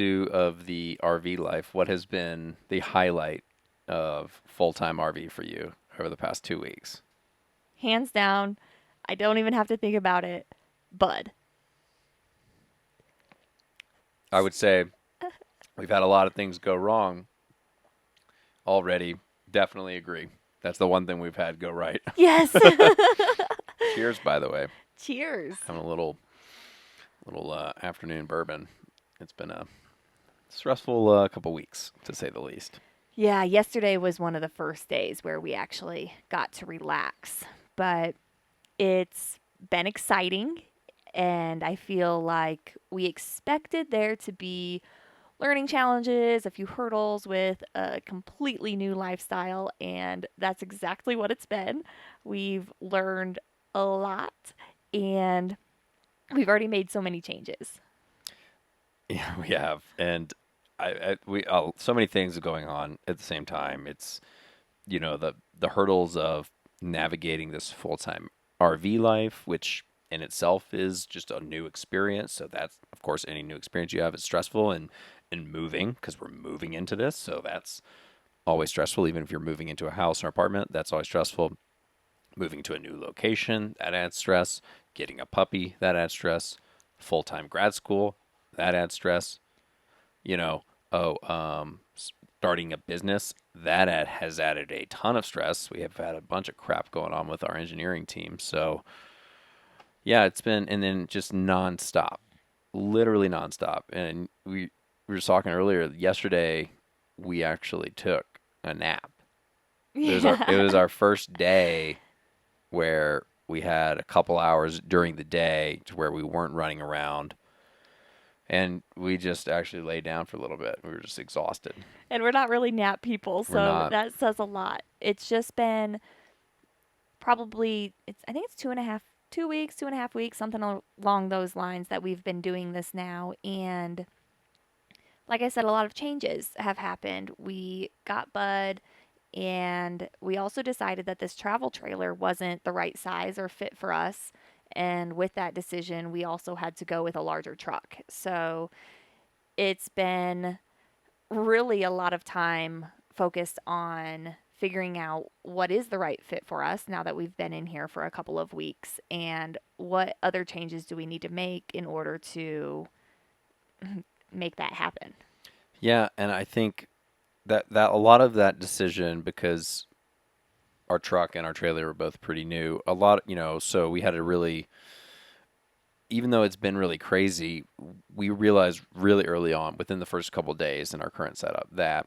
two of the RV life, what has been the highlight of full-time RV for you over the past 2 weeks? Hands down, I don't even have to think about it. Bud. I would say we've had a lot of things go wrong already. Definitely agree. That's the one thing we've had go right. Yes. Cheers, by the way. Cheers. Having a little afternoon bourbon. It's been a stressful couple weeks, to say the least. Yeah, yesterday was one of the first days where we actually got to relax. But it's been exciting, and I feel like we expected there to be learning challenges, a few hurdles with a completely new lifestyle, and that's exactly what it's been. We've learned a lot, and we've already made so many changes. Yeah, we have, and we so many things are going on at the same time. It's the hurdles of navigating this full-time RV life, which in itself is just a new experience. So that's, of course, any new experience you have is stressful, and moving, because we're moving into this, so that's always stressful. Even if you're moving into a house or apartment, that's always stressful. Moving to a new location, that adds stress. Getting a puppy, that adds stress. Full-time grad school, that adds stress. You know, starting a business, has added a ton of stress. We have had a bunch of crap going on with our engineering team. So, yeah, it's been, and then just nonstop, literally nonstop. And we were just talking earlier, yesterday, we actually took a nap. It Yeah. was our first day where we had a couple hours during the day to where we weren't running around. And we just actually laid down for a little bit. We were just exhausted. And we're not really nap people, We're so not. that says a lot. It's just been probably, I think it's 2.5 weeks, 2.5 weeks, something along those lines that we've been doing this now. And like I said, a lot of changes have happened. We got Bud, and we also decided that this travel trailer wasn't the right size or fit for us. And with that decision, we also had to go with a larger truck. So it's been really a lot of time focused on figuring out what is the right fit for us now that we've been in here for a couple of weeks, and what other changes do we need to make in order to make that happen. Yeah, and I think that a lot of that decision, because our truck and our trailer were both pretty new. A lot, so we had to really, even though it's been really crazy, we realized really early on, within the first couple of days in our current setup, that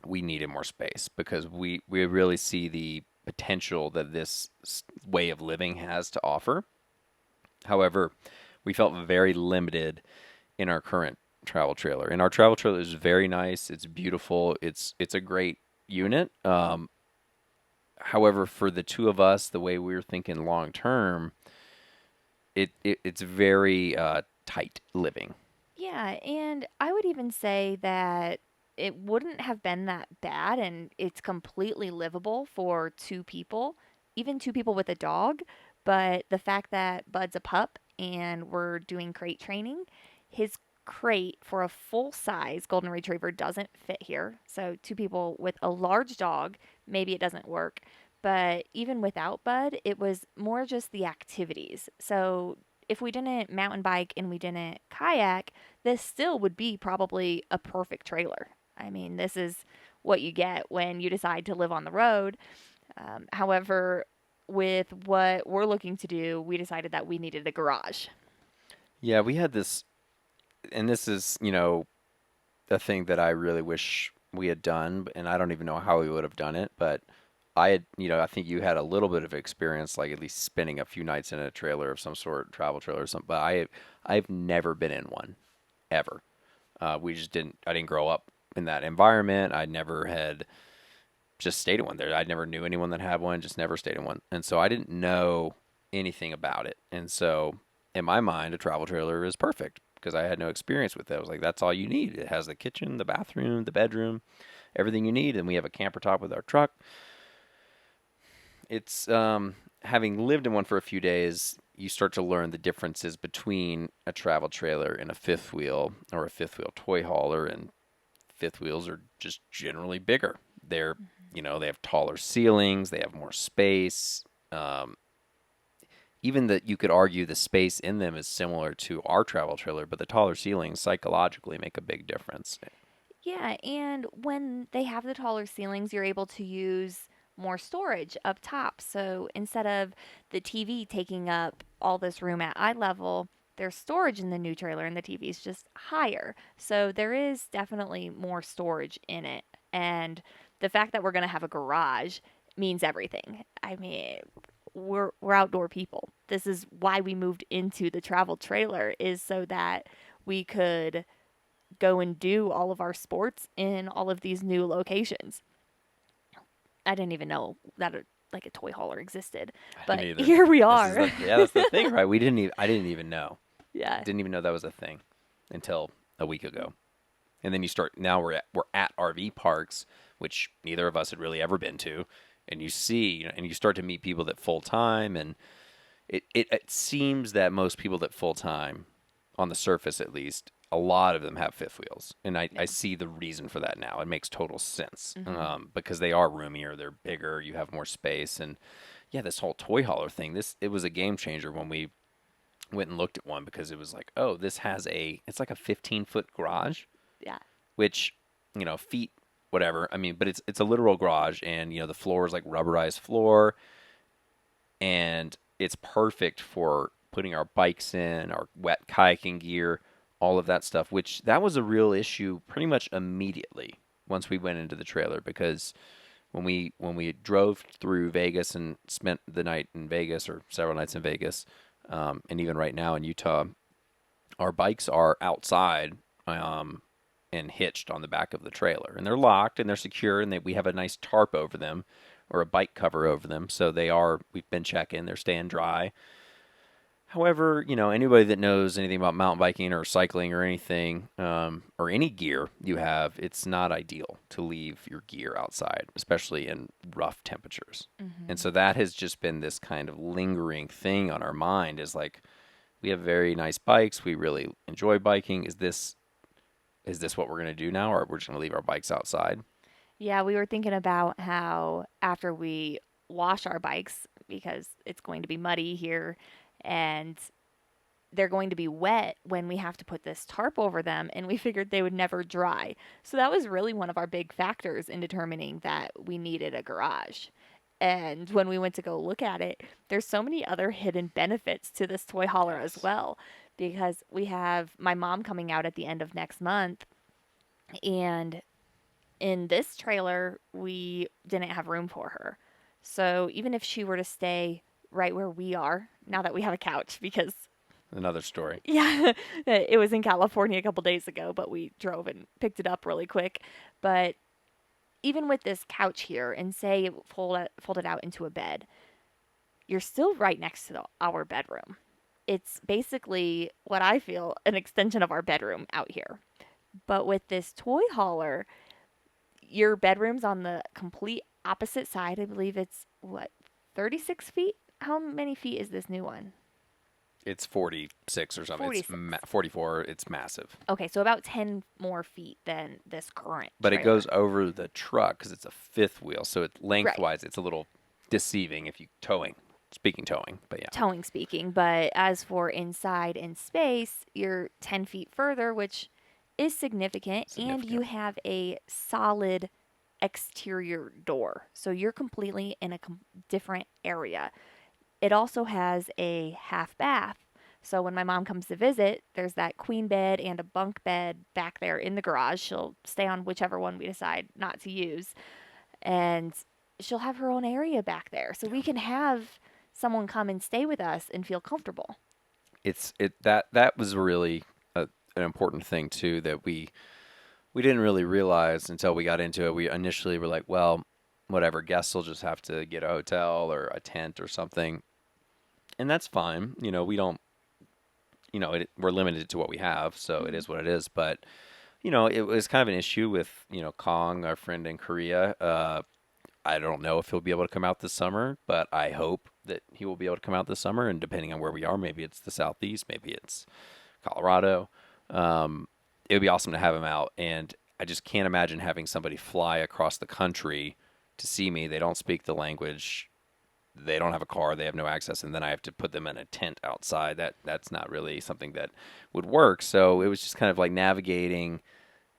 we needed more space, because we really see the potential that this way of living has to offer. However, we felt very limited in our current travel trailer. And our travel trailer is very nice. It's beautiful. It's a great unit. However, for the two of us, the way we were thinking long term, it's very tight living. Yeah, and I would even say that it wouldn't have been that bad, and it's completely livable for two people, even two people with a dog. But the fact that Bud's a pup and we're doing crate training, his crate for a full size golden retriever doesn't fit here. So, two people with a large dog, maybe it doesn't work. But even without Bud, it was more just the activities. So, if we didn't mountain bike and we didn't kayak, this still would be probably a perfect trailer. I mean, this is what you get when you decide to live on the road. However, with what we're looking to do, we decided that we needed a garage. Yeah, we had this, and this is, a thing that I really wish we had done, and I don't even know how we would have done it, but I had, I think you had a little bit of experience, like at least spending a few nights in a trailer of some sort, travel trailer or something. But I've never been in one, ever. We just didn't. I didn't grow up in that environment. I never had just stayed in one there. I never knew anyone that had one. Just never stayed in one, and so I didn't know anything about it. And so in my mind, a travel trailer is perfect because I had no experience with it. I was like, that's all you need. It has the kitchen, the bathroom, the bedroom, everything you need, and we have a camper top with our truck. It's having lived in one for a few days, you start to learn the differences between a travel trailer and a fifth wheel or a fifth wheel toy hauler, and fifth wheels are just generally bigger. They're, they have taller ceilings, they have more space. Um, Even that you could argue the space in them is similar to our travel trailer, but the taller ceilings psychologically make a big difference. Yeah, and when they have the taller ceilings, you're able to use more storage up top. So instead of the TV taking up all this room at eye level, there's storage in the new trailer and the TV is just higher. So there is definitely more storage in it. And the fact that we're going to have a garage means everything. I mean, we're outdoor people. This is why we moved into the travel trailer, is so that we could go and do all of our sports in all of these new locations. I didn't even know that like a toy hauler existed, I didn't but either. here we This is are. the yeah, that's the thing, right? We didn't even I didn't even know. Yeah. Didn't even know that was a thing until a week ago. And then you start now we're at RV parks, which neither of us had really ever been to, and you see, and you start to meet people that full time, and it seems that most people that full time, on the surface at least, a lot of them have fifth wheels, and I Yeah. see the reason for that now. It makes total sense, Hmm. because they are roomier, they're bigger, you have more space, and yeah, this whole toy hauler thing, it was a game changer when we went and looked at one, because it was like, oh, it's like a 15-foot garage, Yeah. which, feet, whatever. I mean, but it's a literal garage, and the floor is like rubberized floor, and it's perfect for putting our bikes in, our wet kayaking gear, all of that stuff. Which that was a real issue pretty much immediately once we went into the trailer, because when we drove through Vegas and spent the night in Vegas, or several nights in Vegas, and even right now in Utah, our bikes are outside, and hitched on the back of the trailer, and they're locked and they're secure, and we have a nice tarp over them, or a bike cover over them, so we've been checking, they're staying dry. However, anybody that knows anything about mountain biking or cycling or anything, or any gear you have, it's not ideal to leave your gear outside, especially in rough temperatures. And Hmm. so that has just been this kind of lingering thing on our mind, is like, we have very nice bikes. We really enjoy biking. Is this what we're going to do now, or we're just going to leave our bikes outside? Yeah, we were thinking about how after we wash our bikes, because it's going to be muddy here and they're going to be wet when we have to put this tarp over them, and we figured they would never dry. So that was really one of our big factors in determining that we needed a garage. And when we went to go look at it, there's so many other hidden benefits to this toy hauler as Yes. well, because we have my mom coming out at the end of next month, and in this trailer we didn't have room for her. So even if she were to stay right where we are, now that we have a couch, because Another story. yeah, it was in California a couple days ago, but we drove and picked it up really quick. But even with this couch here, and say fold it out into a bed, you're still right next to our bedroom. It's basically what I feel an extension of our bedroom out here. But with this toy hauler, your bedroom's on the complete opposite side. I believe it's what, 36 feet? How many feet is this new one? It's 46 or something. 46. 44. It's massive. Okay, so about 10 more feet than this current But it goes trailer. over the truck because it's a fifth wheel. So Right. lengthwise, it's a little deceiving if you towing. Speaking towing, but yeah, Towing speaking, but as for inside in space, you're 10 feet further, which is significant, and you significant. have a solid exterior door. So you're completely in a different area. It also has a half bath. So when my mom comes to visit, there's that queen bed and a bunk bed back there in the garage. She'll stay on whichever one we decide not to use. And she'll have her own area back there. So we can have someone come and stay with us and feel comfortable. That was really an important thing too, that we didn't really realize until we got into it. We initially were like, well, whatever, guests will just have to get a hotel or a tent or something, and that's fine. We don't, we're limited to what we have, so it Mm-hmm. is what it is. But it was kind of an issue with Kong, our friend in Korea. I don't know if he'll be able to come out this summer, but I hope that he will be able to come out this summer. And depending on where we are, maybe it's the Southeast, maybe it's Colorado. Um, it would be awesome to have him out. And I just can't imagine having somebody fly across the country to see me. They don't speak the language. They don't have a car. They have no access, and then I have to put them in a tent outside. That's not really something that would work. So it was just kind of like navigating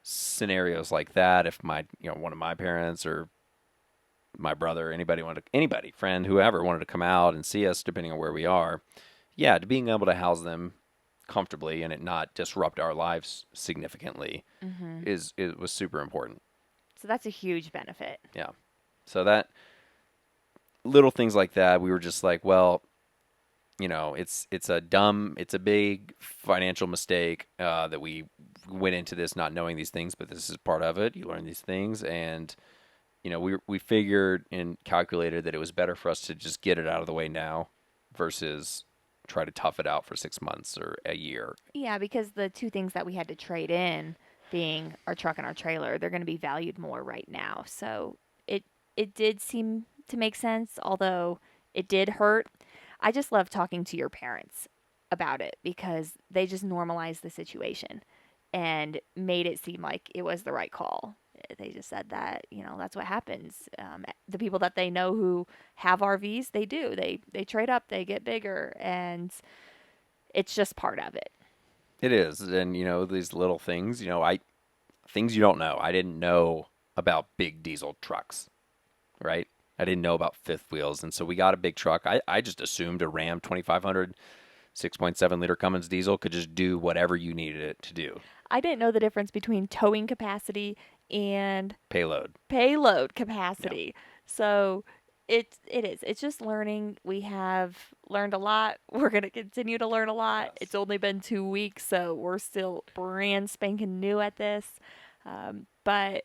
scenarios like that. If my one of my parents or my brother, anybody, friend, whoever wanted to come out and see us, depending on where we are, yeah, to being able to house them comfortably and it not disrupt our lives significantly Hmm. is it was super important. So that's a huge benefit. Yeah. So that little things like that, we were just like, well, it's a big financial mistake that we went into this not knowing these things, but this is part of it. You learn these things, and we figured and calculated that it was better for us to just get it out of the way now versus try to tough it out for 6 months or a year. Yeah, because the two things that we had to trade in, being our truck and our trailer, they're going to be valued more right now. So it it did seem to make sense, although it did hurt. I just love talking to your parents about it because they just normalized the situation and made it seem like it was the right call. They just said that that's what happens. The people that they know who have RVs, they do. They trade up, they get bigger, and it's just part of it. It is, and these little things, I things you don't know. I didn't know about big diesel trucks, right? I didn't know about fifth wheels, and so we got a big truck. I just assumed a Ram 2500 6.7 liter Cummins diesel could just do whatever you needed it to do. I didn't know the difference between towing capacity and Payload. payload Yeah. capacity. So it is. It's just learning. We have learned a lot. We're gonna continue to learn a lot. Yes. It's only been 2 weeks, so we're still brand spanking new at this. But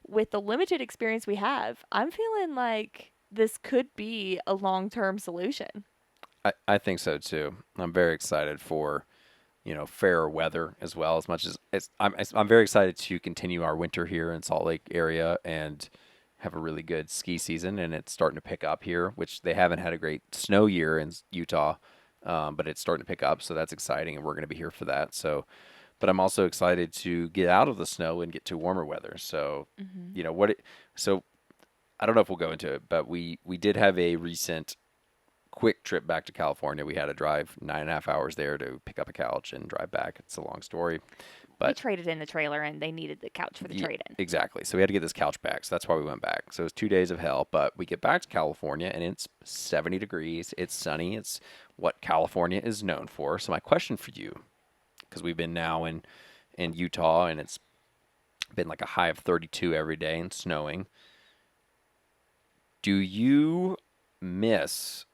with the limited experience we have, I'm feeling like this could be a long term solution. I think so too. I'm very excited for fairer weather as well. As much as I'm very excited to continue our winter here in Salt Lake area and have a really good ski season. And it's starting to pick up here, which they haven't had a great snow year in Utah, but it's starting to pick up. So that's exciting, and we're going to be here for that. So, but I'm also excited to get out of the snow and get to warmer weather. So, Hmm. you know what? So I don't know if we'll go into it, but we did have a recent quick trip back to California. We had to drive 9.5 hours there to pick up a couch and drive back. It's a long story, We but traded in the trailer, and they needed the couch for the yeah, trade in. exactly. So we had to get this couch back. So that's why we went back. So it was 2 days of hell, but we get back to California and it's 70 degrees. It's sunny. It's what California is known for. So my question for you, because we've been now in Utah and it's been like a high of 32 every day and snowing. Do you miss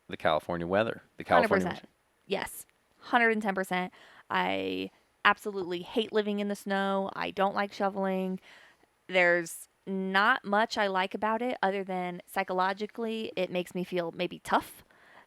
the California weather? The California 100%. Yes. 110%. I absolutely hate living in the snow. I don't like shoveling. There's not much I like about it other than psychologically, it makes me feel maybe tough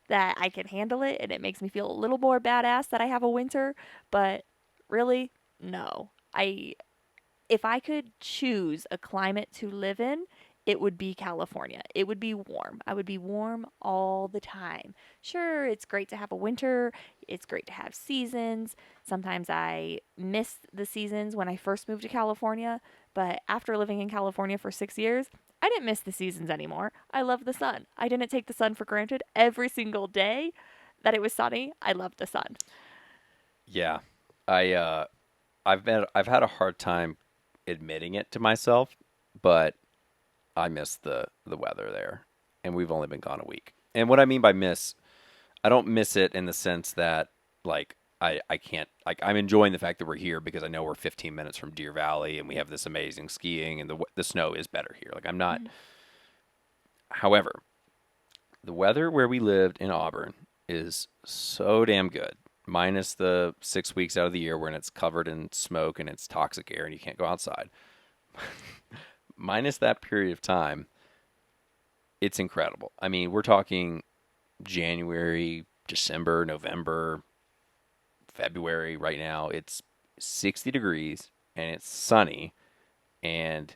that I can handle it, and it makes me feel a little more badass that I have a winter. But really, no. If I could choose a climate to live in, it would be California. It would be warm. I would be warm all the time. Sure, it's great to have a winter. It's great to have seasons. Sometimes I miss the seasons when I first moved to California, but after living in California for 6 years, I didn't miss the seasons anymore. I love the sun. I didn't take the sun for granted every single day that it was sunny. I loved the sun. Yeah. I I've had a hard time admitting it to myself, but I miss the weather there. And we've only been gone a week. And what I mean by miss, I don't miss it in the sense that like I can't like I'm enjoying the fact that we're here because I know we're 15 minutes from Deer Valley and we have this amazing skiing and the snow is better here. Like I'm not. Mhm. However, the weather where we lived in Auburn is so damn good. Minus the 6 weeks out of the year when it's covered in smoke and it's toxic air and you can't go outside. Minus that period of time, it's incredible. I mean, we're talking January, December, November, February right now. It's 60 degrees and it's sunny and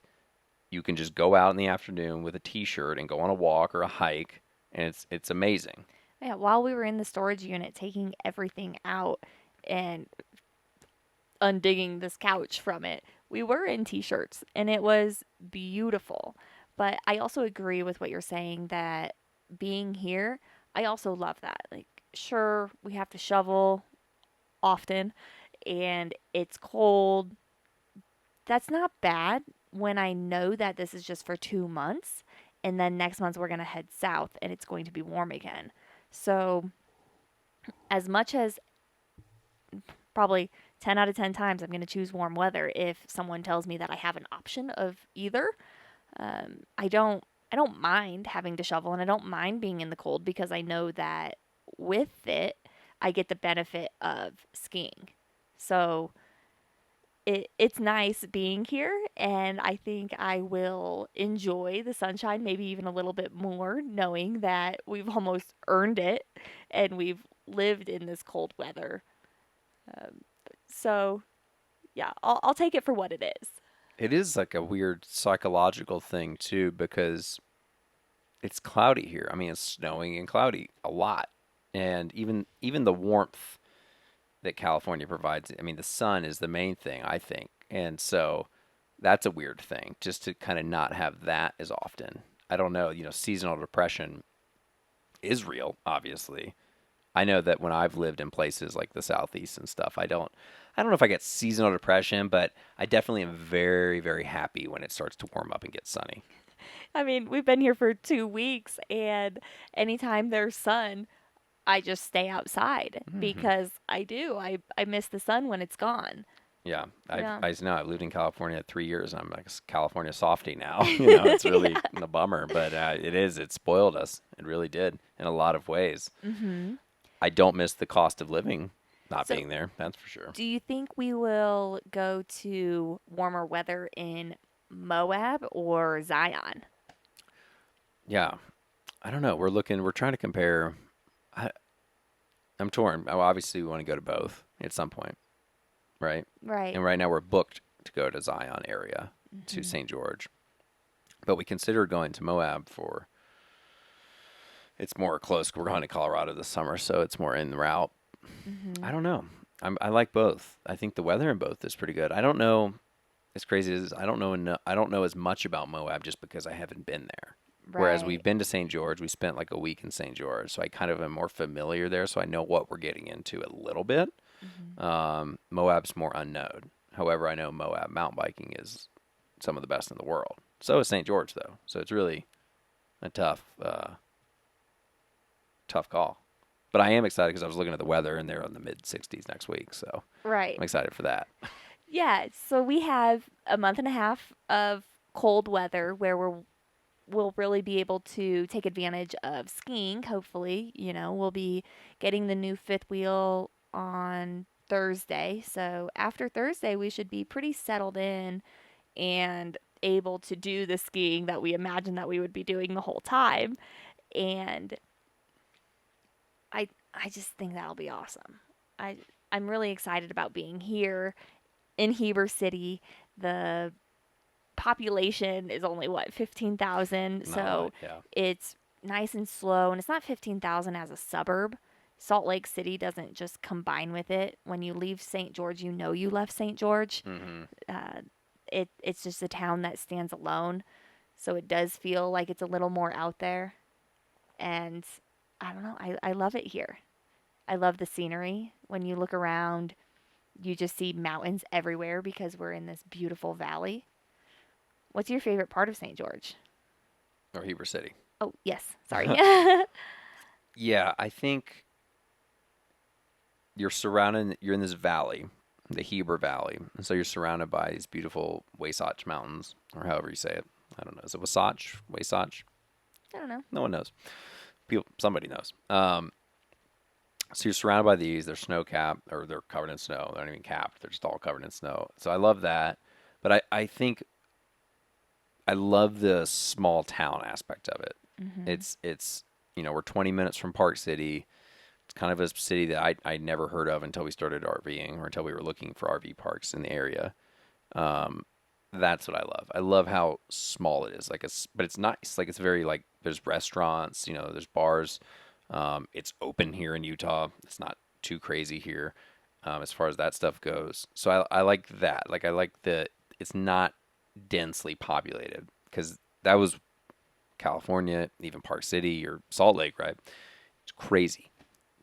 you can just go out in the afternoon with a t-shirt and go on a walk or a hike and it's amazing. Yeah, while we were in the storage unit taking everything out and undigging this couch from it, we were in t-shirts and it was beautiful. But I also agree with what you're saying that being here, I also love that. Like, sure, we have to shovel often and it's cold. That's not bad when I know that this is just for 2 months and then next month we're going to head south and it's going to be warm again. So, as much as probably 10 out of 10 times I'm going to choose warm weather if someone tells me that I have an option of either. I don't mind having to shovel and I don't mind being in the cold because I know that with it I get the benefit of skiing. So it's nice being here and I think I will enjoy the sunshine maybe even a little bit more knowing that we've almost earned it and we've lived in this cold weather. Um, so yeah, I'll take it for what it is. It is like a weird psychological thing too because it's cloudy here. I mean, it's snowing and cloudy a lot, and even the warmth that California provides. I mean, the sun is the main thing, I think, and so that's a weird thing just to kind of not have that as often. I don't know. Seasonal depression is real, obviously. I know that when I've lived in places like the southeast and stuff, I don't know if I get seasonal depression, but I definitely am very, very happy when it starts to warm up and get sunny. I mean, we've been here for 2 weeks, and anytime there's sun, I just stay outside Hmm. because I do. I miss the sun when it's gone. Yeah, Yeah. I know I've lived in California 3 years. I'm like a California softie now. It's Yeah. really a bummer, but it is. It spoiled us. It really did in a lot of ways. Mhm. I don't miss the cost of living not So, being there. That's for sure. do you think we will go to warmer weather in Moab or Zion? Yeah, I don't know. We're trying to compare. I, I'm torn. Obviously, we want to go to both at some point, right? Right. And right now we're booked to go to Zion area to Mhm. St. George, but we considered going to Moab for. It's more close. We're going to Colorado this summer, so it's more in the route. I Mhm. don't know. I like both. I think the weather in both is pretty good. I don't know. As crazy as I don't know. I don't know as much about Moab just because I haven't been there. Whereas we've Right. been to St. George, we spent like a week in St. George, so I kind of am more familiar there, so I know what we're getting into a little bit. Mhm. Moab's more unknown. However, I know Moab mountain biking is some of the best in the world. So is St. George, though. So it's really a tough call. But I am excited because I was looking at the weather and they're in the mid 60s next week, so Right. I'm excited for that. Yeah, so we have a month and a half of cold weather where we'll really be able to take advantage of skiing, hopefully. We'll be getting the new fifth wheel on Thursday. So after Thursday, we should be pretty settled in and able to do the skiing that we imagined that we would be doing the whole time. And I just think that'll be awesome. I I'm really excited about being here in Heber City. The population is only what 15,000, Not a lot, so yeah. it's nice and slow, and it's not 15,000 as a suburb. Salt Lake City doesn't just combine with it. When you leave St. George, you know you left St. George. Hmm. Uh, it's just a town that stands alone, so it does feel like it's a little more out there. And I don't know, I love it here. I love the scenery. When you look around, you just see mountains everywhere because we're in this beautiful valley. What's your favorite part of St. George? Or Heber City. Oh, yes. Sorry. Yeah, I think you're in this valley, the Heber Valley. And so you're surrounded by these beautiful Wasatch Mountains, or however you say it. I don't know. Is it Wasatch? Wasatch? I don't know. No one knows. Somebody knows. So you're surrounded by these. They're snow capped, or they're covered in snow. They're not even capped. They're just all covered in snow. So I love that. But I think I love the small town aspect of it. Hmm. It's we're 20 minutes from Park City. It's kind of a city that I never heard of until we started RVing or until we were looking for RV parks in the area. Um, That's what I love. I love how small it is. Like it's, but it's nice. Like it's very like there's restaurants, there's bars. It's open here in Utah. It's not too crazy here, as far as that stuff goes. So I like that. Like I like the it's not densely populated because that was California, even Park City or Salt Lake, right? It's crazy.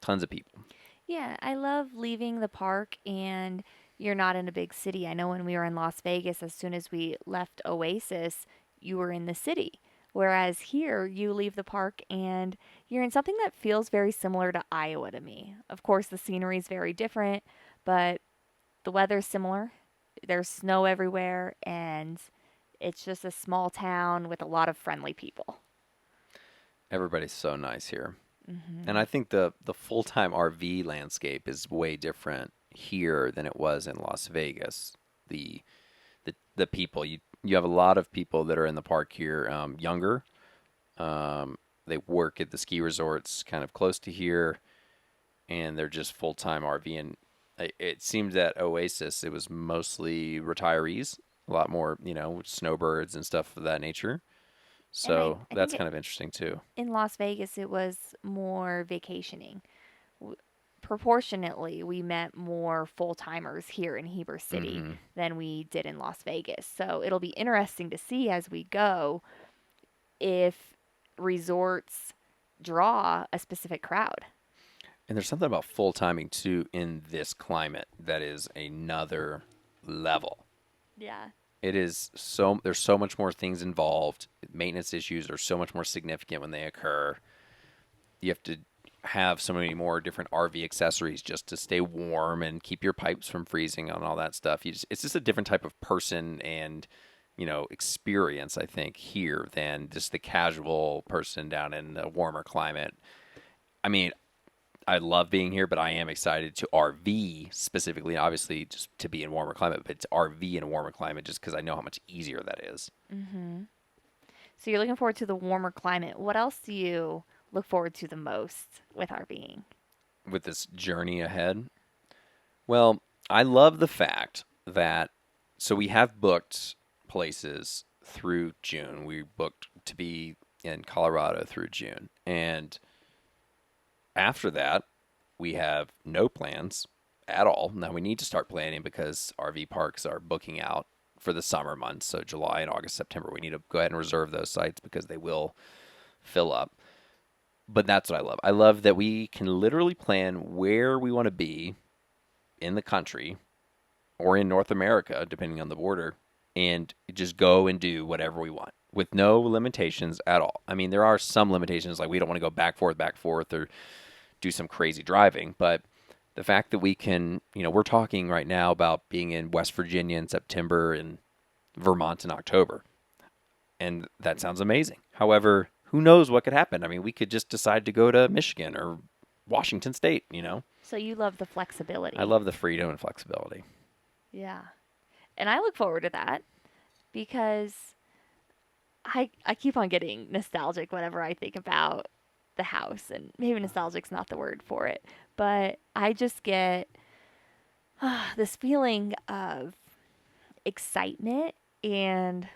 Tons of people. Yeah, I love leaving the park and you're not in a big city. I know when we were in Las Vegas, as soon as we left Oasis, you were in the city. Whereas here, you leave the park and you're in something that feels very similar to Iowa to me. Of course, the scenery is very different, but the weather's similar. There's snow everywhere, and it's just a small town with a lot of friendly people. Everybody's so nice here. And Hmm. I think the full-time RV landscape is way different here than it was in Las Vegas. The the people you have a lot of people that are in the park here, younger. Um, they work at the ski resorts kind of close to here, and they're just full-time RV. And it seemed that Oasis it was mostly retirees, a lot more snowbirds and stuff of that nature. And So I that's think kind of interesting too. in Las Vegas, it was more vacationing. W- Proportionately, we met more full timers here in Heber City Hmm. than we did in Las Vegas. So it'll be interesting to see as we go if resorts draw a specific crowd. And there's something about full timing too in this climate that is another level. Yeah. It is so there's so much more things involved. Maintenance issues are so much more significant when they occur. You have to have so many more different RV accessories just to stay warm and keep your pipes from freezing and all that stuff. It's just a different type of person and experience I think here than just the casual person down in a warmer climate. I mean, I love being here, but I am excited to RV specifically, obviously just to be in warmer climate, but to RV in a warmer climate just because I know how much easier that is Hmm. So you're looking forward to the warmer climate. What else do you look forward to the most with RVing? with this journey ahead. Well, I love the fact that so we have booked places through June. We booked to be in Colorado through June. And after that, we have no plans at all. Now we need to start planning because RV parks are booking out for the summer months. So July and August, September, we need to go ahead and reserve those sites because they will fill up. But that's what I love. I love that we can literally plan where we want to be in the country or in North America, depending on the border, and just go and do whatever we want with no limitations at all. I mean, there are some limitations, like we don't want to go back forth, or do some crazy driving, but the fact that we can, we're talking right now about being in West Virginia in September and Vermont in October, and that sounds amazing. However, who knows what could happen? I mean, we could just decide to go to Michigan or Washington State. So you love the I flexibility. love the freedom and flexibility. Yeah. And I look forward to that because I keep on getting nostalgic whenever I think about the house, and maybe nostalgic's not the word for it, but I just get this feeling of excitement and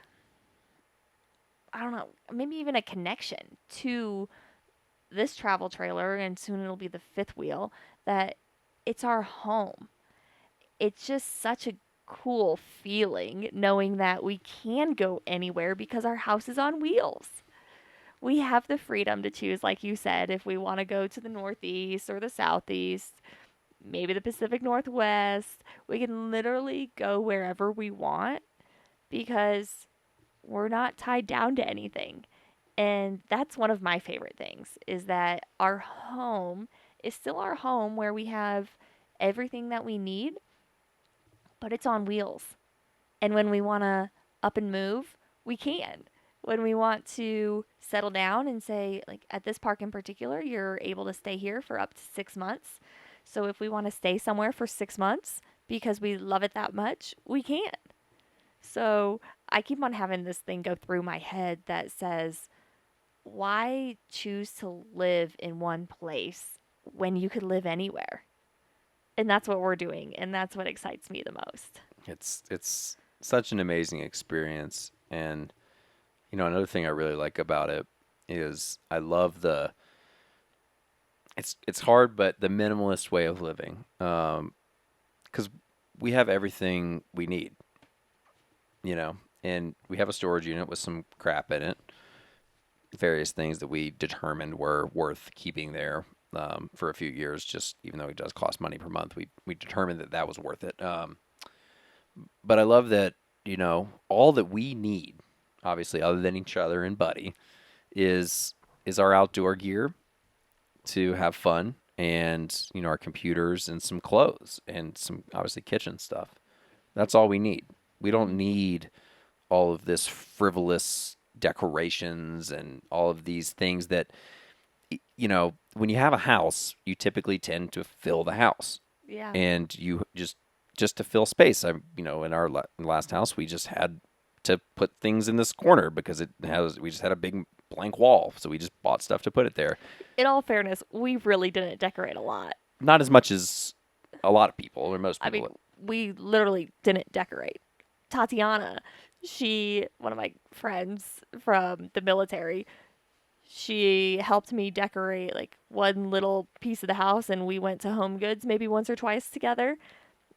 I don't know, maybe even a connection to this travel trailer, and soon it'll be the fifth wheel, that it's our home. It's just such a cool feeling knowing that we can go anywhere because our house is on wheels. We have the freedom to choose, like you said, if we want to go to the Northeast or the Southeast, maybe the Pacific Northwest. We can literally go wherever we want because we're not tied down to anything. And that's one of my favorite things is that our home is still our home where we have everything that we need, but it's on wheels. And when we want to up and move, we can. When we want to settle down and say, like at this park in particular, you're able to stay here for up to 6 months. So if we want to stay somewhere for 6 months because we love it that much, we can. So I keep on having this thing go through my head that says, why choose to live in one place when you could live anywhere? And that's what we're doing. And that's what excites me the most. It's such an amazing experience. And another thing I really like about it is I love the it's hard, but the minimalist way of living. Because we have everything we need, and we have a storage unit with some crap in it, various things that we determined were worth keeping there for a few years. Just even though it does cost money per month, we determined that that was worth it. But I love that all that we need, obviously, other than each other and Buddy, is our outdoor gear to have fun, and our computers and some clothes and some obviously kitchen stuff. That's all we need. We don't need all of this frivolous decorations and all of these things that when you have a house, you typically tend to fill the house, Yeah. and you just to fill space. In our last house, we just had to put things in this corner because we just had a big blank wall, so we just bought stuff to put it there. In all fairness, we really didn't decorate a lot. Not as much as a lot of people or most I mean, people. we literally didn't decorate. Tatiana, one of my friends from the military, she helped me decorate like one little piece of the house, and we went to Home Goods maybe once or twice together.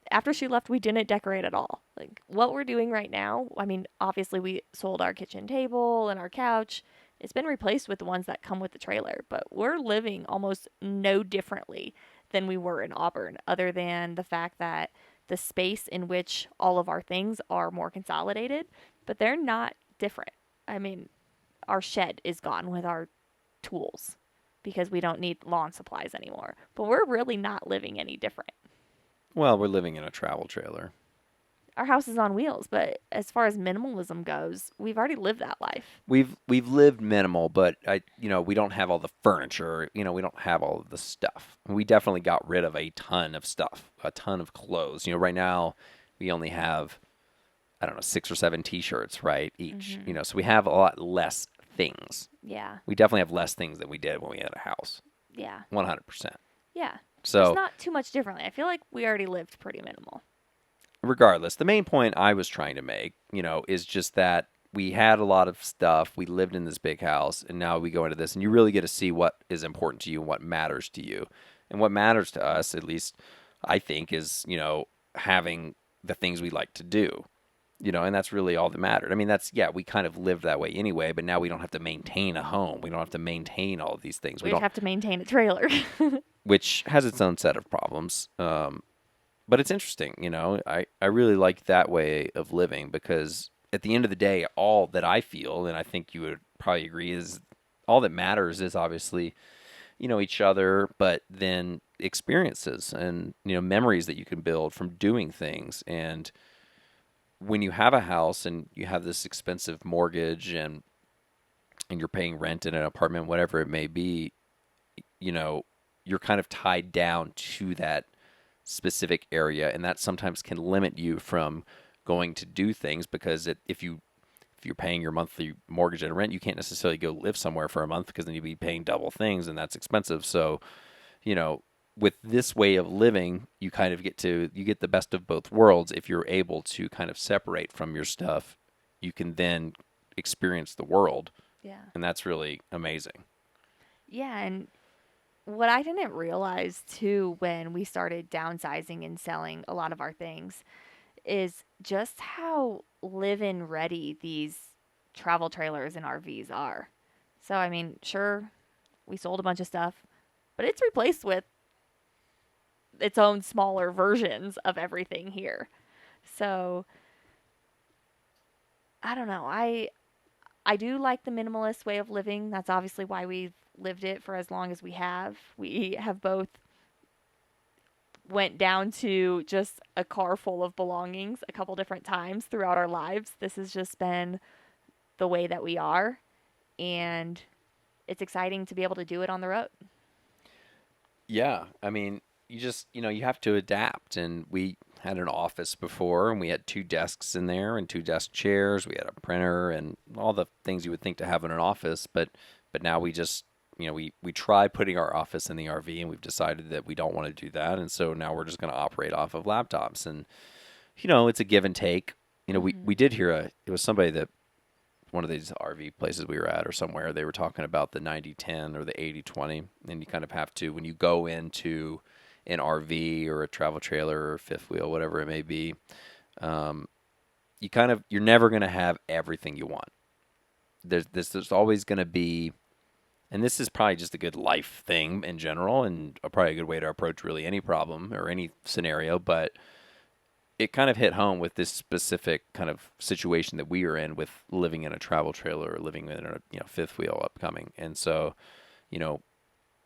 After she left, we didn't decorate at all. Like what we're doing right now, I mean, obviously we sold our kitchen table and our couch. It's been replaced with the ones that come with the trailer, but we're living almost no differently than we were in Auburn, other than the fact that the space in which all of our things are more consolidated, but they're not different. I mean, our shed is gone with our tools because we don't need lawn supplies anymore, but we're really not living any different. Well, we're living in a travel trailer. Our house is on wheels, but as far as minimalism goes, we've already lived that life. We've lived minimal, but we don't have all the furniture. We don't have all of the stuff. We definitely got rid of a ton of stuff, a ton of clothes. Right now we only have, I don't know, 6 or 7 t-shirts, right, each. Mm-hmm. So we have a lot less things. Yeah. We definitely have less things than we did when we had a house. Yeah. 100%. Yeah. There's So not too much differently. I feel like we already lived pretty minimal. regardless, the main point I was trying to make, is just that we had a lot of stuff. We lived in this big house, and now we go into this, and you really get to see what is important to you and what matters to you. And what matters to us, at least I think, is, having the things we like to do. And that's really all that mattered. I mean, yeah, we kind of lived that way anyway, but now we don't have to maintain a home. We don't have to maintain all of these things. We We just don't, have to maintain a trailer. which has its own set of problems. But it's interesting, I really like that way of living because at the end of the day, all that I feel, and I think you would probably agree, is all that matters is obviously, each other, but then experiences and, memories that you can build from doing things. And when you have a house and you have this expensive mortgage and you're paying rent in an apartment, whatever it may be, you're kind of tied down to that specific area, and that sometimes can limit you from going to do things because if you're paying your monthly mortgage and rent, you can't necessarily go live somewhere for a month because then you'd be paying double things, and that's expensive. So, you know, with this way of living, you kind of get the best of both worlds. If you're able to kind of separate from your stuff, you can then experience the world, Yeah. and that's really amazing. Yeah, and what I didn't realize too when we started downsizing and selling a lot of our things is just how live-in ready these travel trailers and RVs are. So, I mean, sure, we sold a bunch of stuff, but it's replaced with its own smaller versions of everything here. So, I don't know. I do like the minimalist way of living. That's obviously why we've lived it for as long as we have. We have both went down to just a car full of belongings a couple different times throughout our lives. This has just been the way that we are, and it's exciting to be able to do it on the road. Yeah, I mean, you have to adapt. And we had an office before, and we had 2 desks in there and 2 desk chairs. We had a printer and all the things you would think to have in an office. But now we just, we try putting our office in the RV, and we've decided that we don't want to do that. And so now we're just going to operate off of laptops. And, it's a give and take. we did hear it was somebody that one of these RV places we were at or somewhere, they were talking about the 90-10 or the 80-20. And you kind of have to, when you go into an RV or a travel trailer or fifth wheel, whatever it may be, um, you're never going to have everything you want. There's always going to be, and this is probably just a good life thing in general, and probably a good way to approach really any problem or any scenario, but it kind of hit home with this specific kind of situation that we are in with living in a travel trailer or living in a fifth wheel upcoming. And so, you know,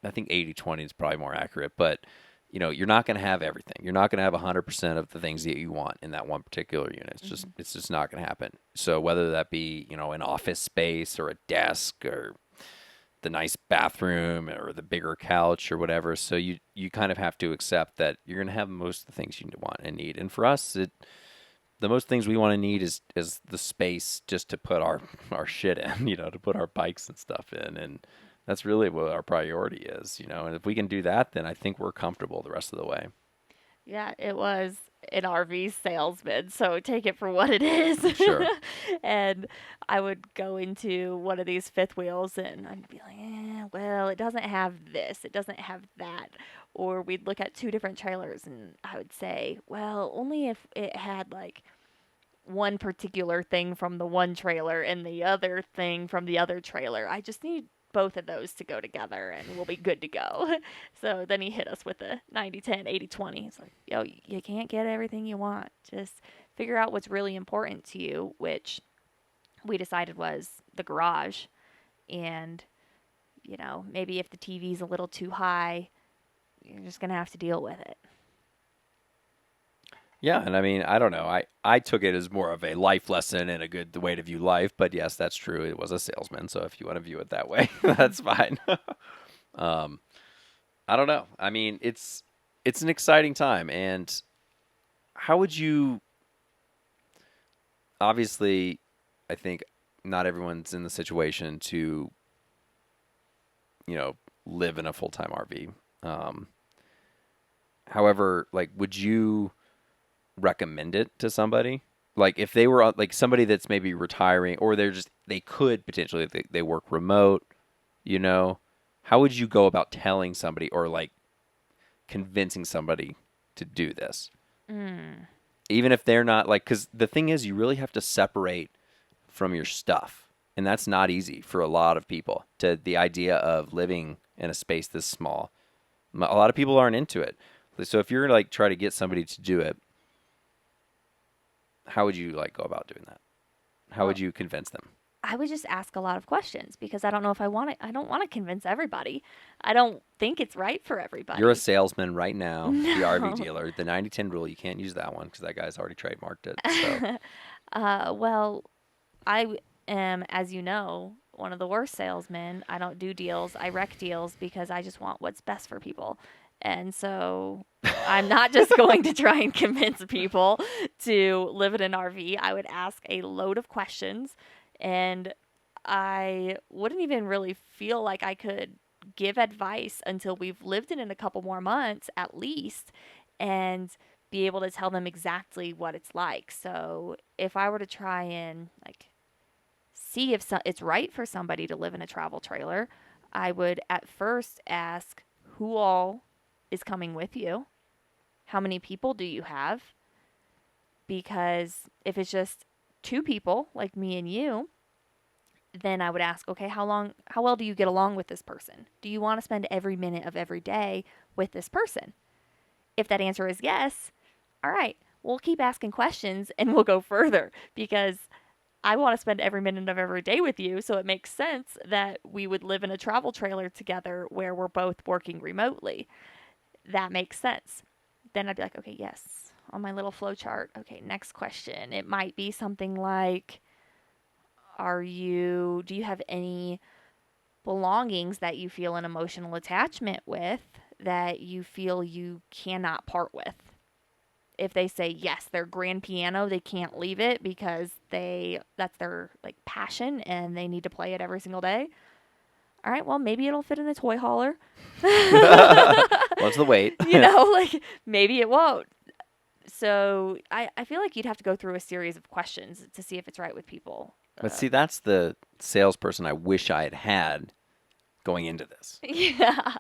I think 80-20 is probably more accurate, but you're not going to have everything. You're not going to have 100% of the things that you want in that one particular unit. It's just not going to happen. So whether that be, an office space or a desk or the nice bathroom or the bigger couch or whatever. So you kind of have to accept that you're going to have most of the things you want and need. And for us, the most things we want to need is the space just to put our shit in, to put our bikes and stuff in. And that's really what our priority is, And if we can do that, then I think we're comfortable the rest of the way. Yeah, it was an RV salesman, so take it for what it is. Sure. And I would go into one of these fifth wheels and I'd be like, well, it doesn't have this, it doesn't have that. Or we'd look at two different trailers and I would say, well, only if it had like one particular thing from the one trailer and the other thing from the other trailer. I just need both of those to go together and we'll be good to go. So then he hit us with the 90-10, 80-20. He's like, yo, you can't get everything you want. Just figure out what's really important to you, which we decided was the garage. And, maybe if the TV's a little too high, you're just going to have to deal with it. Yeah, and I mean, I don't know. I took it as more of a life lesson and a good way to view life, but yes, that's true. It was a salesman, so if you want to view it that way, that's fine. I don't know. I mean, it's an exciting time, and how would you? Obviously, I think not everyone's in the situation to, live in a full-time RV. However, like, would you recommend it to somebody? Like if they were like somebody that's maybe retiring or they could potentially, they work remote, how would you go about telling somebody or like convincing somebody to do this? Even if they're not like, because the thing is you really have to separate from your stuff. And that's not easy for a lot of people, to the idea of living in a space this small. A lot of people aren't into it. So if you're like try to get somebody to do it, how would you like go about doing that? How would you convince them? I would just ask a lot of questions because I don't know if I want to. I don't want to convince everybody. I don't think it's right for everybody. You're a salesman right now, No. the RV dealer. The 90-10 rule, you can't use that one because that guy's already trademarked it. So. Well, I am, as you know, one of the worst salesmen. I don't do deals. I wreck deals because I just want what's best for people. And so I'm not just going to try and convince people to live in an RV. I would ask a load of questions, and I wouldn't even really feel like I could give advice until we've lived in it a couple more months at least and be able to tell them exactly what it's like. So if I were to try and like see if it's right for somebody to live in a travel trailer, I would at first ask who all is coming with you. How many people do you have? Because if it's just two people, like me and you, then I would ask, okay, how well do you get along with this person? Do you want to spend every minute of every day with this person? If that answer is yes, all right, we'll keep asking questions and we'll go further because I want to spend every minute of every day with you. So it makes sense that we would live in a travel trailer together where we're both working remotely. That makes sense. Then I'd be like, okay, yes, on my little flow chart. Okay, next question. It might be something like, do you have any belongings that you feel an emotional attachment with that you feel you cannot part with? If they say yes, their grand piano, they can't leave it because that's their like passion and they need to play it every single day. All right, well, maybe it'll fit in the toy hauler. What's the weight? Like maybe it won't. So I feel like you'd have to go through a series of questions to see if it's right with people. But see, that's the salesperson I wish I had had going into this. Yeah,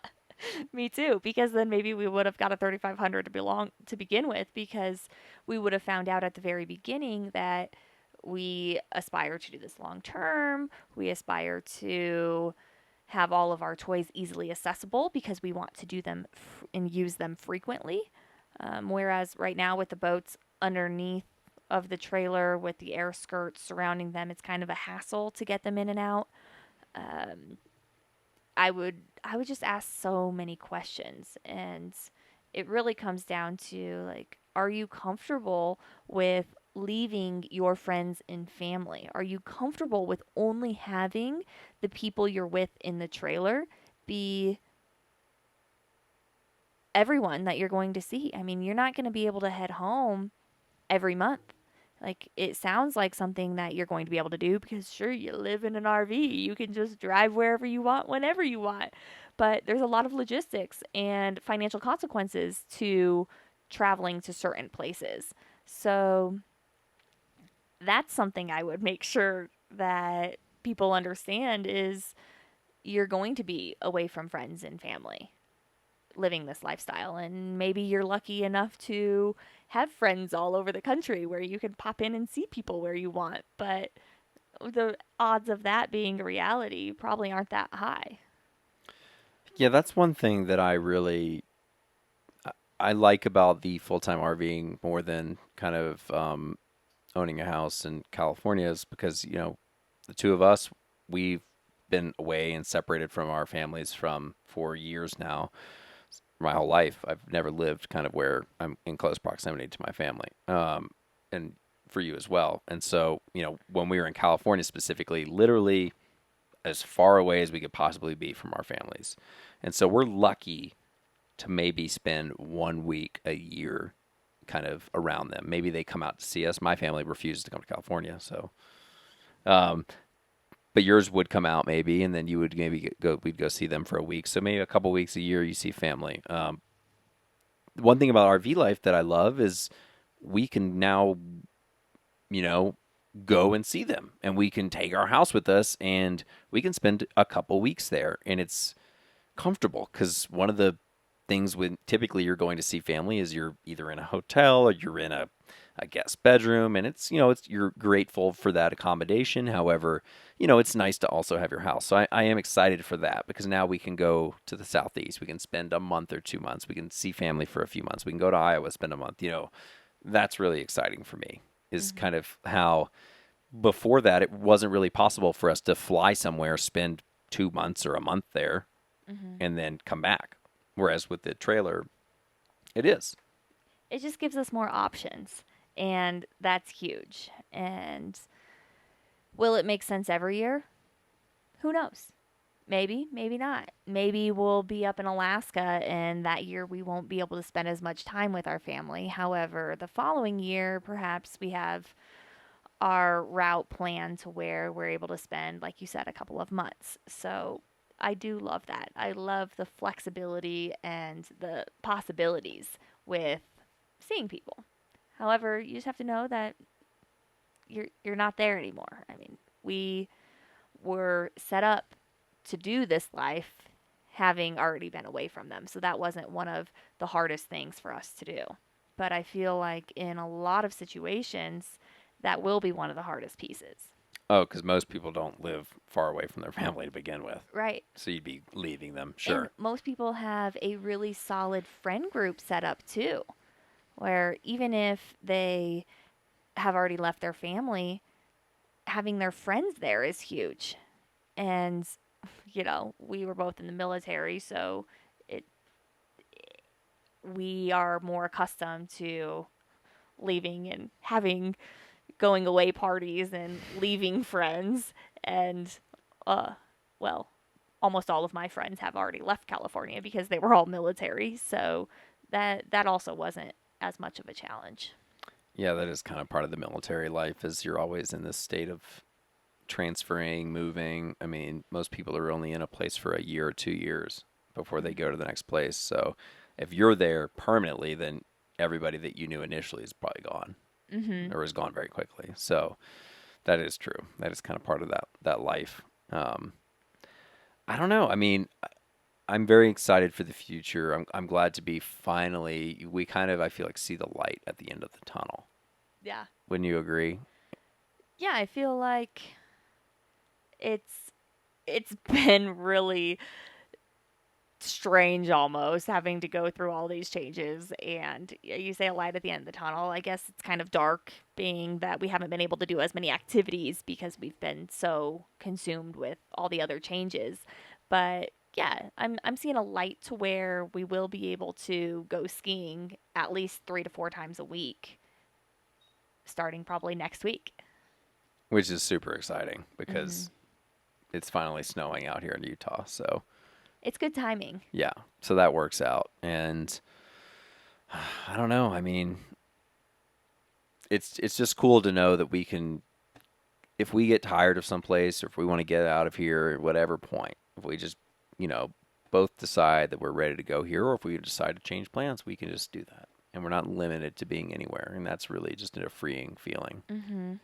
me too. Because then maybe we would have got a 3,500 to belong to begin with, because we would have found out at the very beginning that we aspire to do this long term. We aspire to have all of our toys easily accessible because we want to do them and use them frequently. Whereas right now with the boats underneath of the trailer with the air skirts surrounding them, it's kind of a hassle to get them in and out. Um, I would just ask so many questions, and it really comes down to like, are you comfortable with leaving your friends and family? Are you comfortable with only having the people you're with in the trailer be everyone that you're going to see? I mean, you're not going to be able to head home every month. Like, it sounds like something that you're going to be able to do because, sure, you live in an RV. You can just drive wherever you want, whenever you want. But there's a lot of logistics and financial consequences to traveling to certain places. So, that's something I would make sure that people understand is you're going to be away from friends and family living this lifestyle, and maybe you're lucky enough to have friends all over the country where you can pop in and see people where you want, but the odds of that being a reality probably aren't that high. Yeah, that's one thing that I like about the full-time RVing more than kind of owning a house in California is because, the two of us, we've been away and separated from our families from 4 years now. My whole life, I've never lived kind of where I'm in close proximity to my family, and for you as well. And so, when we were in California specifically, literally as far away as we could possibly be from our families. And so we're lucky to maybe spend 1 week a year kind of around them. Maybe they come out to see us. My family refuses to come to California, so um, but yours would come out maybe, and then you would maybe go. We'd go see them for a week. So maybe a couple weeks a year you see family. One thing about RV life that I love is we can now, you know, go and see them, and we can take our house with us, and we can spend a couple weeks there, and it's comfortable because one of the things when typically you're going to see family is you're either in a hotel or you're in a guest bedroom, and it's you're grateful for that accommodation. However, it's nice to also have your house. So I am excited for that because now we can go to the southeast. We can spend a month or 2 months. We can see family for a few months. We can go to Iowa, spend a month. That's really exciting for me. Is Mm-hmm. kind of how before that it wasn't really possible for us to fly somewhere, spend 2 months or a month there, Mm-hmm. and then come back. Whereas with the trailer, it is. It just gives us more options, and that's huge. And will it make sense every year? Who knows? Maybe, maybe not. Maybe we'll be up in Alaska and that year we won't be able to spend as much time with our family. However, the following year, perhaps we have our route planned to where we're able to spend, like you said, a couple of months. So I do love that. I love the flexibility and the possibilities with seeing people. However, you just have to know that you're not there anymore. I mean, we were set up to do this life having already been away from them. So that wasn't one of the hardest things for us to do. But I feel like in a lot of situations, that will be one of the hardest pieces. Oh, because most people don't live far away from their family to begin with. Right. So you'd be leaving them, And sure. most people have a really solid friend group set up too, where even if they have already left their family, having their friends there is huge. And, we were both in the military, so it we are more accustomed to leaving and having going away parties and leaving friends, and uh well, almost all of my friends have already left California because they were all military, so that also wasn't as much of a challenge. Yeah, that is kind of part of the military life is you're always in this state of transferring, moving. I mean, most people are only in a place for a year or 2 years before they Mm-hmm. go to the next place. So if you're there permanently, then everybody that you knew initially is probably gone Mhm. or is gone very quickly. So that is true. That is kind of part of that life. Um, I don't know. I mean, I'm very excited for the future. I'm glad to be finally. We kind of I feel like see the light at the end of the tunnel. Yeah. Wouldn't you agree? Yeah, I feel like it's it's been really strange almost having to go through all these changes, and you say a light at the end of the tunnel. I guess it's kind of dark being that we haven't been able to do as many activities because we've been so consumed with all the other changes. But yeah, I'm seeing a light to where we will be able to go skiing at least 3 to 4 times a week starting probably next week. Which is super exciting Mhm. because it's finally snowing out here in Utah. So It's good timing. yeah, so that works out. And I don't know. I mean, it's just cool to know that we can, if we get tired of some place or if we want to get out of here at whatever point, if we just, you know, both decide that we're ready to go here, or if we decide to change plans, we can just do that. And we're not limited to being anywhere. And that's really just a freeing feeling. Mhm.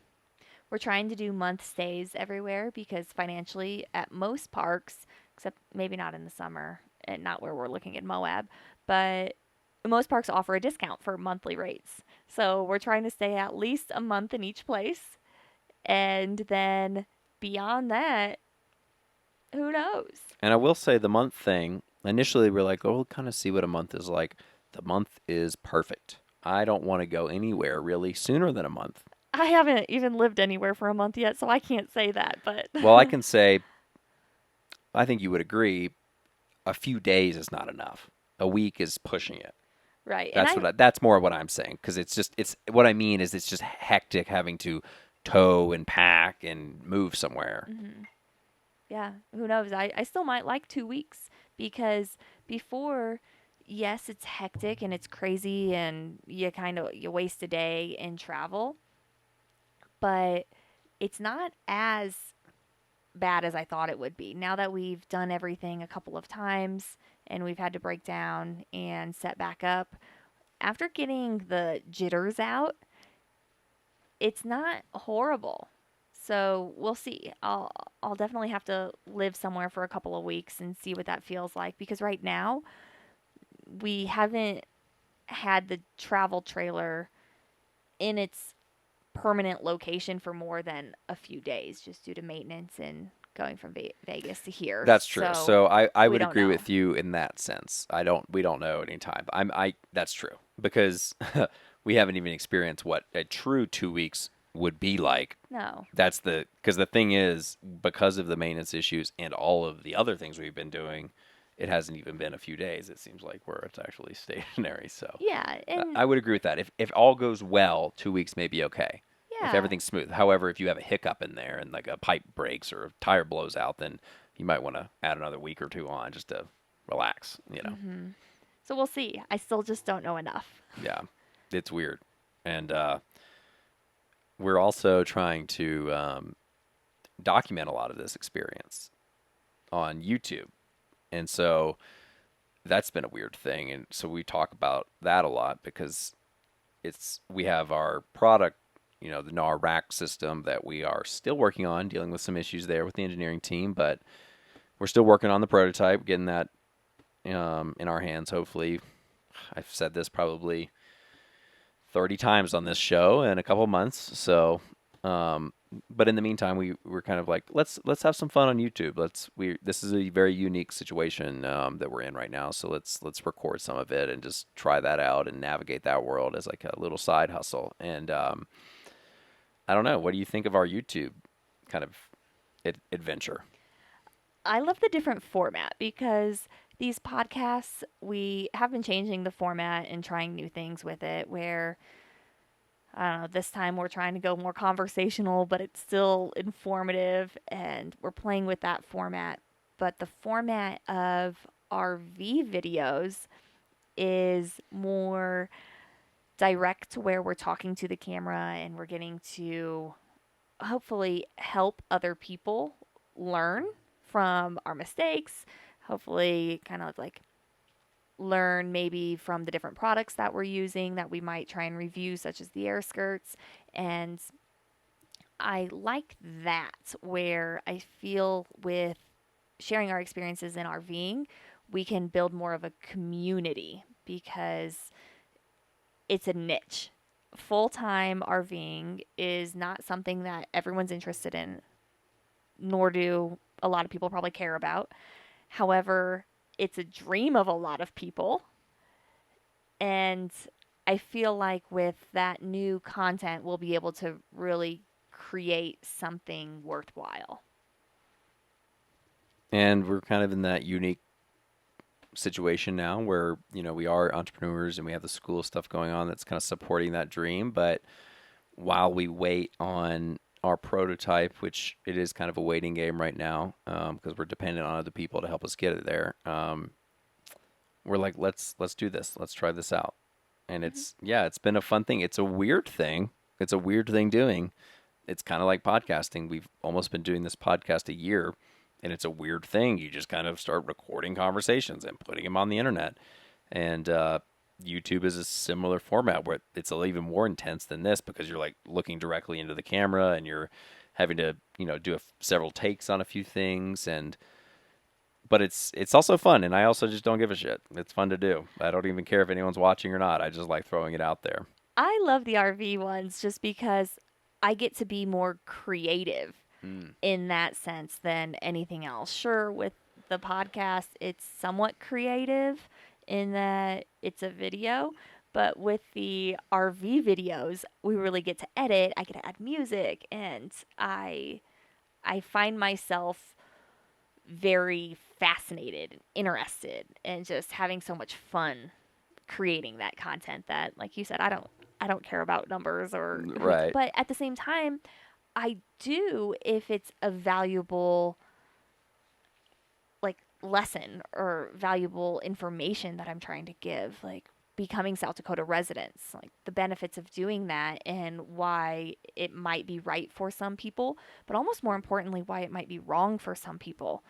We're trying to do month stays everywhere because financially, at most parks, except maybe not in the summer and not where we're looking at Moab, but most parks offer a discount for monthly rates. So we're trying to stay at least a month in each place. And then beyond that, who knows? And I will say the month thing, initially we're like, oh, we'll kind of see what a month is like. The month is perfect. I don't want to go anywhere really sooner than a month. I haven't even lived anywhere for a month yet, so I can't say that, but Well, I can say, I think you would agree, a few days is not enough. A week is pushing it. right. And I That's more what I'm saying because it's what I mean is it's just hectic having to tow and pack and move somewhere. mhm. Yeah, who knows? I still might like 2 weeks because before, yes, it's hectic and it's crazy and you waste a day in travel, but it's not as bad as I thought it would be. Now that we've done everything a couple of times and we've had to break down and set back up, after getting the jitters out, it's not horrible. So we'll see. I'll definitely have to live somewhere for a couple of weeks and see what that feels like because right now we haven't had the travel trailer in its permanent location for more than a few days just due to maintenance and going from Vegas to here. That's true. So So I we would don't agree know. with you in that sense. We don't know any time. I that's true because we haven't even experienced what a true 2 weeks would be like. No. That's because the thing is because of the maintenance issues and all of the other things we've been doing, it hasn't even been a few days. It seems like where it's actually stationary. So Yeah, and I would agree with that. If all goes well, 2 weeks may be okay. If yeah. everything's smooth. However, if you have a hiccup in there and like a pipe breaks or a tire blows out, then you might want to add another week or two on just to relax. You know, Mhm. So we'll see. I still just don't know enough. yeah, it's weird, and we're also trying to document a lot of this experience on YouTube, and so that's been a weird thing, and so we talk about that a lot because we have our product, you know, the GNAR rack system that we are still working on, dealing with some issues there with the engineering team, but we're still working on the prototype, getting that in our hands. Hopefully, I've said this probably 30 times on this show in a couple months. So, but in the meantime, we're kind of like let's have some fun on YouTube. This is a very unique situation that we're in right now. So let's record some of it and just try that out and navigate that world as like a little side hustle. And I don't know. What do you think of our YouTube kind of adventure? I love the different format because these podcasts, we have been changing the format and trying new things with it where I don't know, this time we're trying to go more conversational, but it's still informative and we're playing with that format. But the format of our V videos is more direct where we're talking to the camera and we're getting to hopefully help other people learn from our mistakes. Hopefully, kind of like learn maybe from the different products that we're using that we might try and review, such as the air skirts. And I like that, where I feel with sharing our experiences in RVing, we can build more of a community because it's a niche. Full time RVing is not something that everyone's interested in, nor do a lot of people probably care about. However, it's a dream of a lot of people. And I feel like with that new content, we'll be able to really create something worthwhile. And we're kind of in that unique situation now where, we are entrepreneurs and we have the school stuff going on that's kind of supporting that dream. But while we wait on our prototype, which it is kind of a waiting game right now, because we're dependent on other people to help us get it there, we're like, let's do this. Let's try this out. And Mm-hmm. it's been a fun thing. It's a weird thing. It's a weird thing doing. It's kind of like podcasting. We've almost been doing this podcast a year, and it's a weird thing. You just kind of start recording conversations and putting them on the internet. And YouTube is a similar format where it's even more intense than this because you're like looking directly into the camera and you're having to, do several takes on a few things. And but it's also fun, and I also just don't give a shit. It's fun to do. I don't even care if anyone's watching or not. I just like throwing it out there. I love the RV ones just because I get to be more creative Mm. in that sense than anything else. Sure, with the podcast, it's somewhat creative in that it's a video, but with the RV videos, we really get to edit. I get to add music, and I find myself very fascinated and interested and just having so much fun creating that content that, like you said, I don't care about numbers or who, Right. but at the same time I do if it's a valuable like lesson or valuable information that I'm trying to give, like becoming South Dakota residents, like the benefits of doing that and why it might be right for some people, but almost more importantly, why it might be wrong for some people,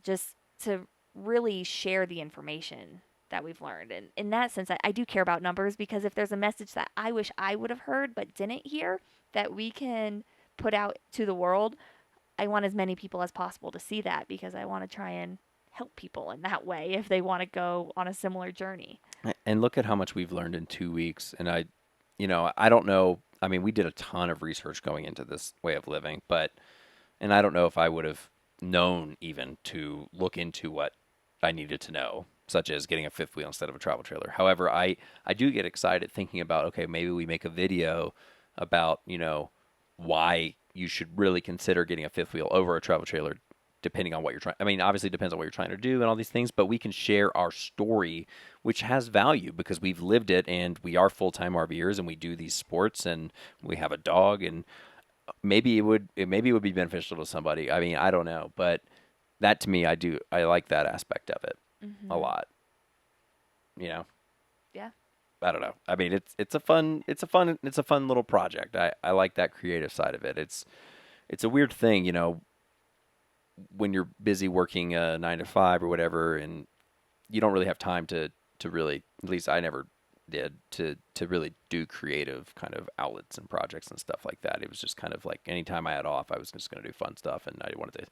just to really share the information that we've learned. And in that sense, I do care about numbers because if there's a message that I wish I would have heard but didn't hear that we can put out to the world, I want as many people as possible to see that because I want to try and help people in that way if they want to go on a similar journey. And look at how much we've learned in 2 weeks. And I don't know. I mean, we did a ton of research going into this way of living, and I don't know if I would have known even to look into what I needed to know, such as getting a fifth wheel instead of a travel trailer. However, I do get excited thinking about, okay, maybe we make a video about, why you should really consider getting a fifth wheel over a travel trailer, depending on what you're trying. I mean, obviously it depends on what you're trying to do and all these things, but we can share our story, which has value because we've lived it and we are full-time RVers and we do these sports and we have a dog, and maybe it would be beneficial to somebody. I mean, I don't know, but that to me, I like that aspect of it a Mm-hmm. lot. You know, Yeah. I don't know. I mean, it's a fun little project. I like that creative side of it. It's a weird thing, when you're busy working 9 to 5 or whatever, and you don't really have time to really. At least I never did to really do creative kind of outlets and projects and stuff like that. It was just kind of like anytime I had off, I was just going to do fun stuff, and I wanted to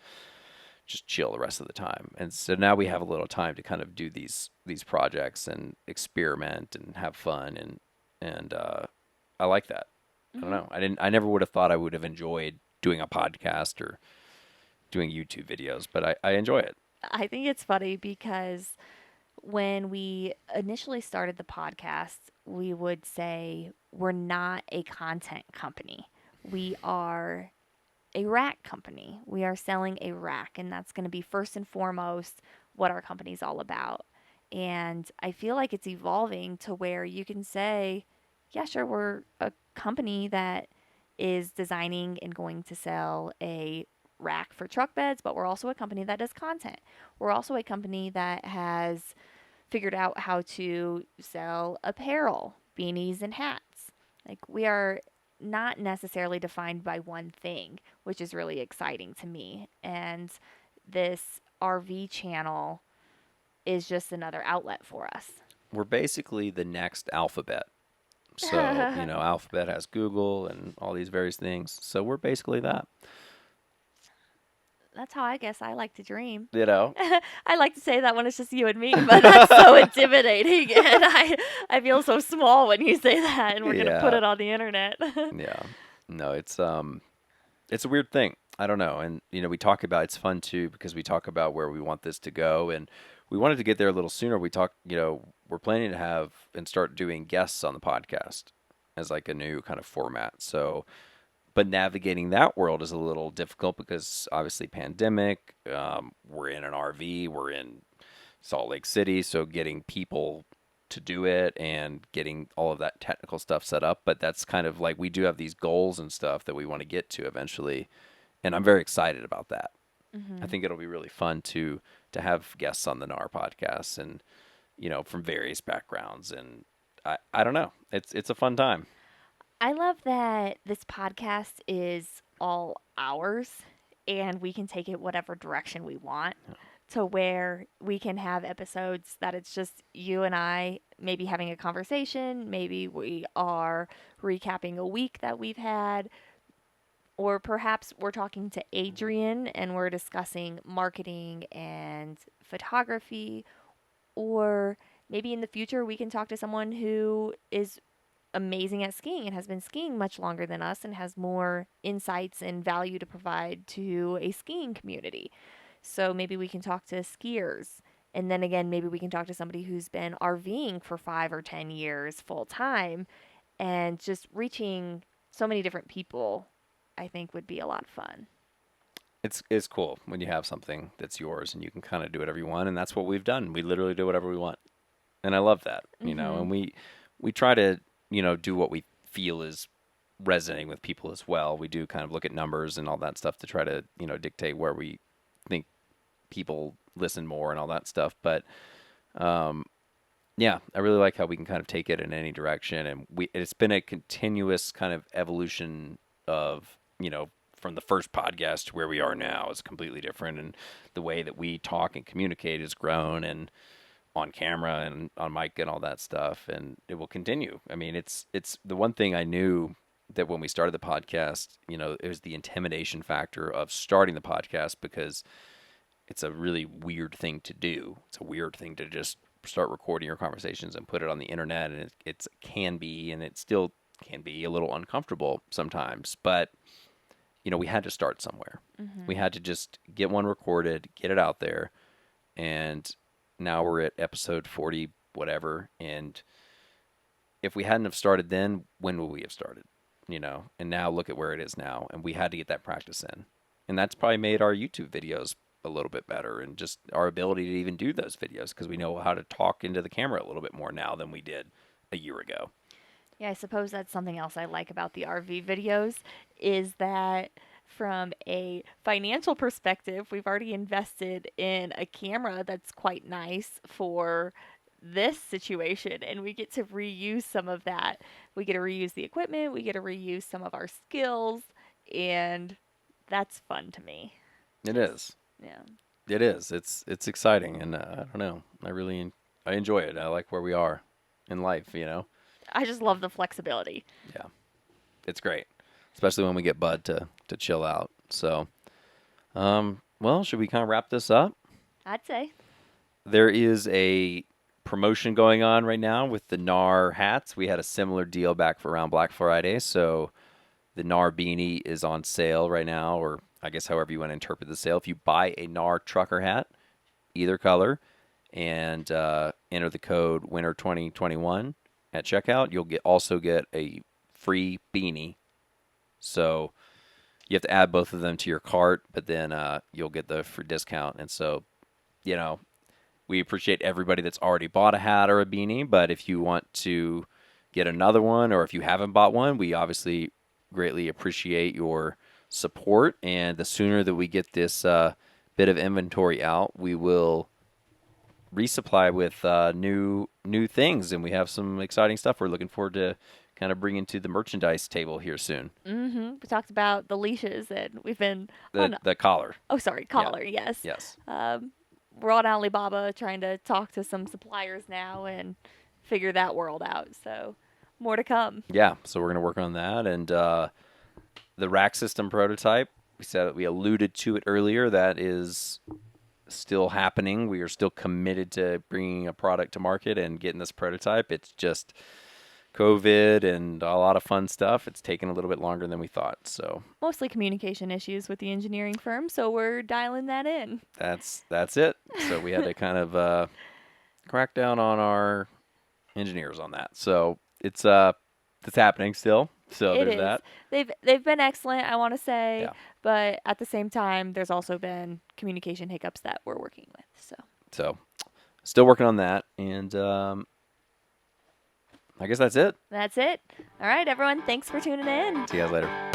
just chill the rest of the time. And so now we have a little time to kind of do these projects and experiment and have fun, and I like that. I don't Mm-hmm. know. I never would have thought I would have enjoyed doing a podcast or doing YouTube videos, but I enjoy it. I think it's funny because when we initially started the podcast, we would say we're not a content company. We are a rack company. We are selling a rack, and that's going to be first and foremost what our company's all about. And I feel like it's evolving to where you can say, yeah, sure, we're a company that is designing and going to sell a rack for truck beds, but we're also a company that does content. We're also a company that has figured out how to sell apparel, beanies, and hats. Like, we are not necessarily defined by one thing, which is really exciting to me. And this RV channel is just another outlet for us. We're basically the next Alphabet. So, Alphabet has Google and all these various things. So we're basically that. That's how I guess I like to dream. You know? I like to say that when it's just you and me, but that's so intimidating, and I feel so small when you say that, and we're gonna put Yeah. it on the internet. Yeah. No, it's a weird thing. I don't know. And we talk about it's fun too because we talk about where we want this to go and we wanted to get there a little sooner. We're planning to have and start doing guests on the podcast as like a new kind of format. So, but navigating that world is a little difficult because obviously pandemic, we're in an RV, we're in Salt Lake City, so getting people to do it and getting all of that technical stuff set up. But that's kind of like we do have these goals and stuff that we want to get to eventually, and I'm very excited about that. I Hmm. think it'll be really fun to have guests on the NAR podcast and from various backgrounds, and I don't know, it's a fun time. I love that this podcast is all ours, and we can take it whatever direction we want. To where we can have episodes that it's just you and I maybe having a conversation, maybe we are recapping a week that we've had, or perhaps we're talking to Adrian and we're discussing marketing and photography, or maybe in the future we can talk to someone who is amazing at skiing and has been skiing much longer than us and has more insights and value to provide to a skiing community. So maybe we can talk to skiers. And then again, maybe we can talk to somebody who's been RVing for 5 or 10 years full time, and just reaching so many different people, I think would be a lot of fun. It's cool when you have something that's yours and you can kind of do whatever you want, and that's what we've done. We literally do whatever we want, and I love that. Hmm. And we try to do what we feel is resonating with people as well. We do kind of look at numbers and all that stuff to try to dictate where we think people listen more and all that stuff. But um, yeah, I really like how we can kind of take it in any direction, and it's been a continuous kind of evolution of from the first podcast to where we are now is completely different, and the way that we talk and communicate has grown, and on camera and on mic and all that stuff, and it will continue. I mean, it's the one thing I knew that when we started the podcast, it was the intimidation factor of starting the podcast because it's a really weird thing to do. It's a weird thing to just start recording your conversations and put it on the internet, and it can be, and it still can be a little uncomfortable sometimes. But we had to start somewhere. We Hmm. had to just get one recorded, get it out there, and now we're at episode 40, whatever. And if we hadn't have started then, when would we have started? And now look at where it is now, and we had to get that practice in, and that's probably made our YouTube videos a little bit better, and just our ability to even do those videos because we know how to talk into the camera a little bit more now than we did a year ago. Yeah, I suppose that's something else I like about the RV videos is that from a financial perspective, we've already invested in a camera that's quite nice for this situation, and we get to reuse some of that. We get to reuse the equipment, we get to reuse some of our skills, and that's fun to me. It Just is. yeah. It is. It's exciting, and I don't know. I enjoy it. I like where we are in life. I just love the flexibility. Yeah, it's great, especially when we get Bud to chill out. So, well, should we kind of wrap this up? I'd say. There is a promotion going on right now with the NAR hats. We had a similar deal back for around Black Friday, so the NAR beanie is on sale right now, or I guess however you want to interpret the sale. If you buy a NAR trucker hat, either color, and enter the code Winter 2021 at checkout, you'll also get a free beanie. So you have to add both of them to your cart, but then you'll get the free discount. And so, you know, we appreciate everybody that's already bought a hat or a beanie, but if you want to get another one or if you haven't bought one, we obviously greatly appreciate your support. And the sooner that we get this bit of inventory out, we will resupply with new things, and we have some exciting stuff we're looking forward to kind of bringing to the merchandise table here soon. We talked about the leashes, and we've been The on. the collar, Oh, sorry, yeah, collar. Yes. yes, Um, we're on Alibaba trying to talk to some suppliers now and figure that world out. So more to come. Yeah, so we're gonna work on that, and the rack system prototype. We alluded to it earlier. That is still happening. We are still committed to bringing a product to market and getting this prototype. It's just COVID and a lot of fun stuff. It's taken a little bit longer than we thought. So Mostly communication issues with the engineering firm, so we're dialing that in. that's it. So we had to kind of crack down on our engineers on that. So it's happening still. So It there's is. that. They've been excellent, I want to say, Yeah. but at the same time, there's also been communication hiccups that we're working with. So So still working on that, and I guess that's it. that's it. All right, everyone. Thanks for tuning in. See you guys later.